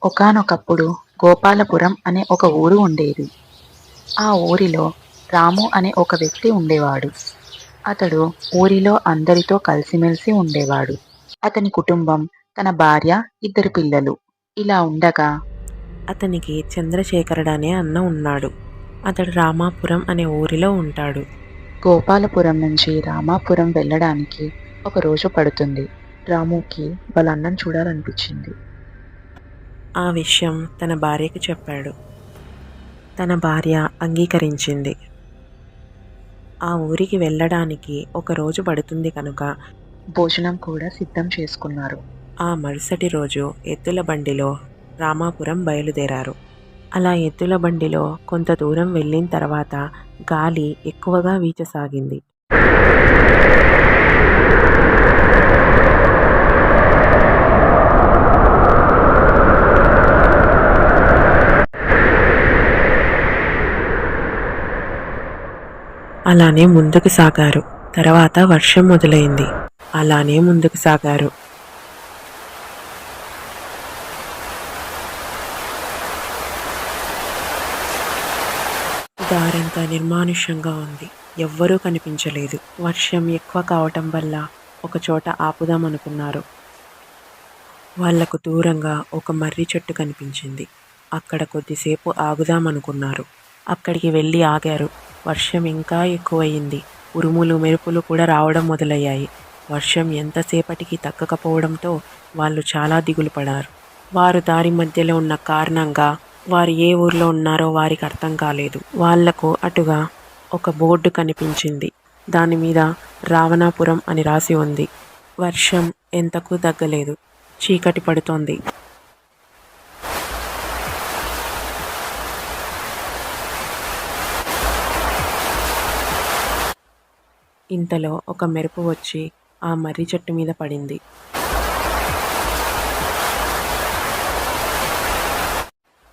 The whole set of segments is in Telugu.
ఒకానొకప్పుడు గోపాలపురం అనే ఒక ఊరు ఉండేది. ఆ ఊరిలో రాము అనే ఒక వ్యక్తి ఉండేవాడు. అతడు ఊరిలో అందరితో కలిసిమెలిసి ఉండేవాడు. అతని కుటుంబం, తన భార్య, ఇద్దరు పిల్లలు. ఇలా ఉండగా అతనికి చంద్రశేఖరుడనే అన్న ఉన్నాడు. అతడు రామాపురం అనే ఊరిలో ఉంటాడు. గోపాలపురం నుంచి రామాపురం వెళ్ళడానికి ఒక రోజు పడుతుంది. రాముకి వాళ్ళ అన్నను చూడాలనిపించింది. ఆ విషయం తన భార్యకి చెప్పాడు. తన భార్య అంగీకరించింది. ఆ ఊరికి వెళ్ళడానికి ఒక రోజు పడుతుంది కనుక భోజనం కూడా సిద్ధం చేసుకున్నారు. ఆ మరుసటి రోజు ఎద్దుల బండిలో రామాపురం బయలుదేరారు. అలా ఎద్దుల బండిలో కొంత దూరం వెళ్ళిన తర్వాత గాలి ఎక్కువగా వీచసాగింది. అలానే ముందుకు సాగారు. తర్వాత వర్షం మొదలైంది. అలానే ముందుకు సాగారు. దారంతా నిర్మానుష్యంగా ఉంది. ఎవ్వరూ కనిపించలేదు. వర్షం ఎక్కువ కావటం వల్ల ఒక చోట ఆపుదామనుకున్నారు. వాళ్లకు దూరంగా ఒక మర్రి చెట్టు కనిపించింది. అక్కడ కొద్దిసేపు ఆగుదామనుకున్నారు. అక్కడికి వెళ్ళి ఆగారు. వర్షం ఇంకా ఎక్కువయింది. ఉరుములు మెరుపులు కూడా రావడం మొదలయ్యాయి. వర్షం ఎంతసేపటికి తగ్గకపోవడంతో వాళ్ళు చాలా దిగులు పడారు. వారు దారి మధ్యలో ఉన్న కారణంగా వారు ఏ ఊర్లో ఉన్నారో వారికి అర్థం కాలేదు. వాళ్లకు అటుగా ఒక బోర్డు కనిపించింది. దాని మీద రావణాపురం అని రాసి ఉంది. వర్షం ఎంతకు తగ్గలేదు. చీకటి పడుతోంది. ఇంతలో ఒక మెరుపు వచ్చి ఆ మర్రి చెట్టు మీద పడింది.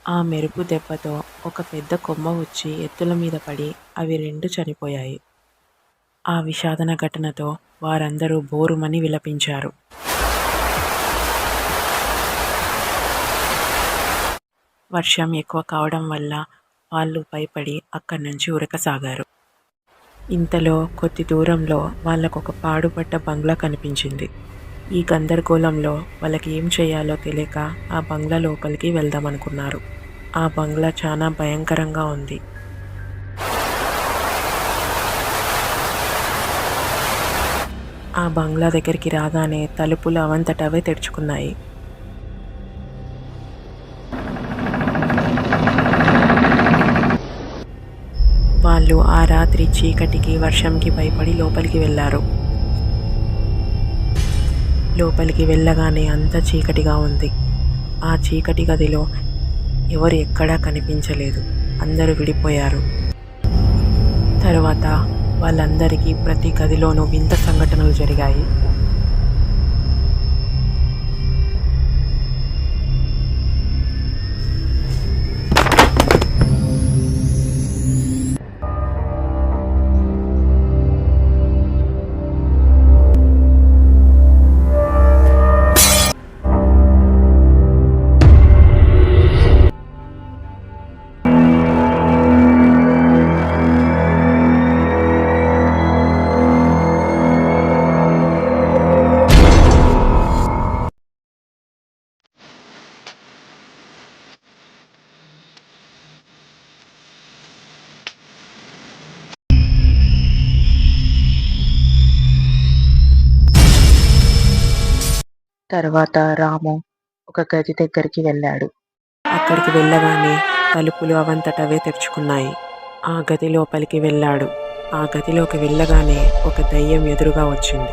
ఆ మెరుపు దెబ్బతో ఒక పెద్ద కొమ్మ వచ్చి ఎత్తుల మీద పడి అవి రెండు చనిపోయాయి. ఆ విషాదన ఘటనతో వారందరూ బోరుమని విలపించారు. వర్షం ఎక్కువ కావడం వల్ల వాళ్ళు భయపడి అక్కడి నుంచి ఉరకసాగారు. ఇంతలో కొద్ది దూరంలో వాళ్ళకొక పాడుపడ్డ బంగ్లా కనిపించింది. ఈ గందరగోళంలో వాళ్ళకి ఏం చేయాలో తెలియక ఆ బంగ్లా లోపలికి వెళ్దామనుకున్నారు. ఆ బంగ్లా చాలా భయంకరంగా ఉంది. ఆ బంగ్లా దగ్గరికి రాగానే తలుపులు అవంతటవే తెరుచుకున్నాయి. వాళ్ళు ఆ రాత్రి చీకటికి వర్షంకి భయపడి లోపలికి వెళ్ళారు. లోపలికి వెళ్ళగానే అంత చీకటిగా ఉంది. ఆ చీకటి గదిలో ఎవరు ఎక్కడా కనిపించలేదు. అందరూ విడిపోయారు. తరువాత వాళ్ళందరికీ ప్రతి గదిలోనూ వింత సంఘటనలు జరిగాయి. తర్వాత రాము ఒక గది దగ్గరికి వెళ్ళాడు. అక్కడికి వెళ్ళగానే తలుపులు అవంతటవే తెరుచుకున్నాయి. ఆ గది లోపలికి వెళ్ళాడు. ఆ గదిలోకి వెళ్ళగానే ఒక దయ్యం ఎదురుగా వచ్చింది.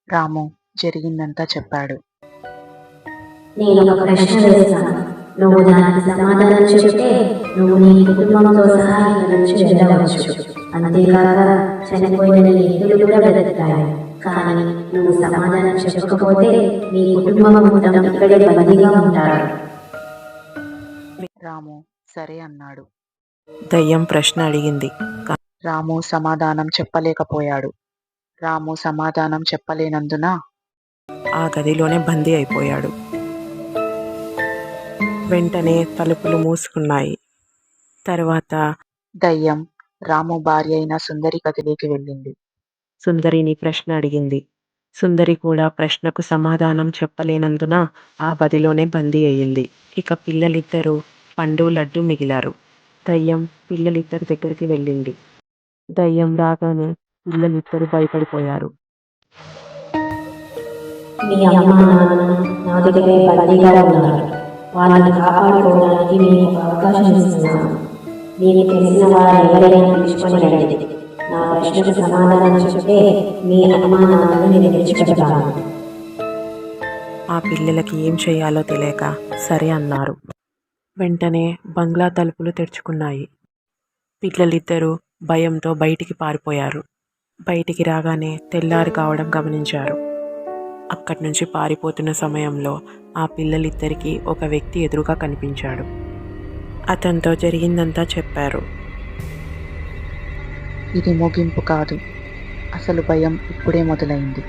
రాము జరిగిందంతా చెప్పాడు. నేను ఒక ప్రశ్న వేస్తాను. నువ్వు దానికి సమాధానం చెప్తే నువ్వు నీ కుటుంబంతో సహా ఇక్కడి నుంచి వెళ్ళవచ్చు. అంతేకాక చనిపోయిన నీ ఇల్లు కూడా బ్రతుకుతాయి. కానీ నువ్వు సమాధానం చెప్పకపోతే నీ కుటుంబం మొత్తం ఇక్కడే బందీగా ఉంటారు. రాము సరే అన్నాడు. దయ్యం ప్రశ్న అడిగింది. రాము సమాధానం చెప్పలేకపోయాడు. రాము సమాధానం చెప్పలేనందున ఆ గదిలోనే బందీ అయిపోయాడు. వెంటనే తలుపులు మూసుకున్నాయి. తరువాత దయ్యం రాము భార్య అయిన సుందరి గదిలోకి వెళ్ళింది. సుందరిని ప్రశ్న అడిగింది. సుందరి కూడా ప్రశ్నకు సమాధానం చెప్పలేనందున ఆ గదిలోనే బందీ అయ్యింది. ఇక పిల్లలిద్దరూ పండు, లడ్డు మిగిలారు. దయ్యం పిల్లలిద్దరి దగ్గరికి వెళ్ళింది. దయ్యం రాగానే పిల్లలిద్దరూ భయపడిపోయారు. మీ అమ్మ నాన్న నా దగ్గరే బందీగా ఉన్నారు. వాళ్ళని కాపాడుకోవడానికి నేను ఒక అవకాశం ఇస్తున్నాను. మీకు తెలిసిన వారు ఎవరైనా పిలుచుకొని రండి. నా ప్రశ్నకు సమాధానం చెప్తే మీ అమ్మ నాన్నను నేను విడిచిపెడతాను. ఆ పిల్లలకి ఏం చేయాలో తెలియక సరే అన్నారు. వెంటనే బంగ్లా తలుపులు తెరుచుకున్నాయి. పిల్లలిద్దరూ భయంతో బయటికి పారిపోయారు. బయటికి రాగానే తెల్లారి కావడం గమనించారు. అక్కడి నుంచి పారిపోతున్న సమయంలో ఆ పిల్లలిద్దరికీ ఒక వ్యక్తి ఎదురుగా కనిపించాడు. అతనితో జరిగిందంతా చెప్పారు. ఇది ముగింపు కాదు, అసలు భయం ఇప్పుడే మొదలైంది.